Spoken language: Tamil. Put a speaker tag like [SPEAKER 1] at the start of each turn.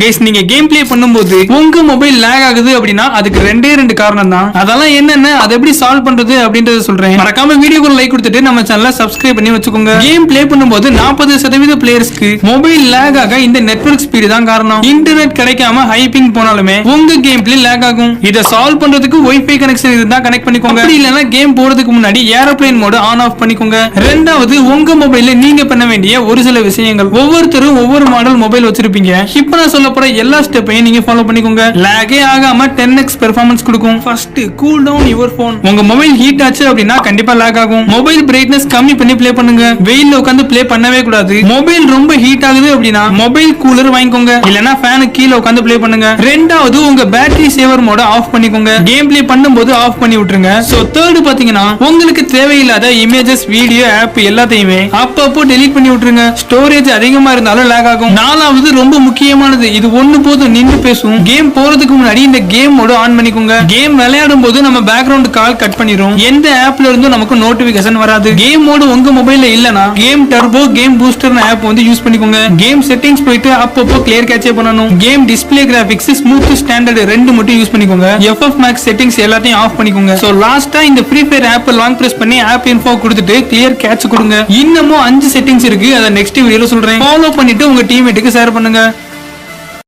[SPEAKER 1] கைஸ் நீங்க கேம் பிளே பண்ணும்போது உங்க மொபைல் லேக் ஆகுது அப்படின்னா அதுக்கு ரெண்டு காரணம் தான். அதெல்லாம் என்னென்ன அதை எப்படி சால்வ் பண்றது அப்படின்றத சொல்றேன். மறக்காம வீடியோக்கு லைக் கொடுத்துட்டு நம்ம சேனலை சப்ஸ்கிரைப் பண்ணி வச்சுக்கோங்க. கேம் பிளே பண்ணும்போது 40% பிளேயர்ஸ்க்கு மொபைல் லேக் ஆக இந்த நெட்வொர்க் ஸ்பீடு தான் காரணம். இன்டர்நெட் கிடைக்காம ஹை பிங் போனாலுமே உங்க கேம் பிளே லேக் ஆகும். இதை சால்வ் பண்றதுக்கு வைஃபை கனெக்ஷன் இருந்தா கனெக்ட் பண்ணிக்கோங்க. அப்படி இல்லனா கேம் போறதுக்கு முன்னாடி ஏரோப்ளேன் மோட் ஆன் ஆஃப் பண்ணிக்கோங்க. ரெண்டாவது உங்க மொபைல்ல நீங்க பண்ண வேண்டிய ஒரு சில விஷயங்கள். ஒவ்வொருத்தரும் ஒவ்வொரு மாடல் மொபைல் வச்சிருப்பீங்க. இப்ப நான் சொல்லப்போற எல்லா ஸ்டெப்பையும் நீங்க ஃபாலோ பண்ணிக்கோங்க. லாகே ஆகாம 10x பெர்ஃபார்மன்ஸ் கொடுக்கும். First cool down your phone. உங்க மொபைல் ஹீட் ஆச்சு அப்படின்னா கண்டிப்பா லாக் ஆகும். மொபைல் பிரைட்னஸ் கம்மி பண்ணி ப்ளே பண்ணுங்க. வெயில்ல உட்கார்ந்து ப்ளே பண்ணவே கூடாது. மொபைல் ரொம்ப ஹீட் ஆகுது அப்படின்னா மொபைல் கூலர் வாங்கிக்கோங்க. இல்லனா ஃபேன் கீழ உட்கார்ந்து ப்ளே பண்ணுங்க. ரெண்டாவது உங்க பேட்டரி சேவர் மோட ஆஃப் பண்ணிக்கோங்க. கேம் ப்ளே பண்ணும்போது ஆஃப் பண்ணி விட்டுருங்க. சோ தேர்ட் பாத்தீங்கன்னா உங்களுக்கு தேவையில்லாத இமேஜஸ் வீடியோ ஆப் எல்லாத்தையுமே அப்பப்போ டெலீட் பண்ணி விட்டுருங்க. ஸ்டோரேஜ் அதிகமா இருந்தாலும் லாக் ஆகும். நாலாவது ரொம்ப முக்கியமானது, இது ஒண்ணு போதும் நின்னு பேசும். கேம் போறதுக்கு முன்னாடி இந்த கேம் மோட் ஆன் பண்ணிக்கோங்க. கேம் விளையாடும் போது நம்ம பேக்ரவுண்ட் கால் கட் பண்ணிரும். எந்த ஆப்ல இருந்தும் நமக்கு நோட்டிபிகேஷன் வராது. கேம் மோட் உங்க மொபைல்ல இல்லனா game turbo game booster app வந்து யூஸ் பண்ணிக்கோங்க. கேம் செட்டிங்ஸ் போயிட்டு அப்பப்போ கிளியர் கேட்ச் பண்ணனும். Game display graphics smooth standard ரெண்டு மட்டும் யூஸ் பண்ணிக்கோங்க. FF Max செட்டிங்ஸ் எல்லாத்தையும் ஆஃப் பண்ணிக்கோங்க. சோ லாஸ்டா இந்த Free Fire app long press பண்ணி ஆப் இன்ஃபோ கொடுத்துட்டு கிளியர் கேட்ச் கொடுங்க. இன்னமும் 5 செட்டிங்ஸ் இருக்கு. அத நெக்ஸ்ட் வீடியோல சொல்றேன். ஃபாலோ பண்ணிட்டு உங்க டீம்மேட்டுக்கு ஷேர் பண்ணுங்க.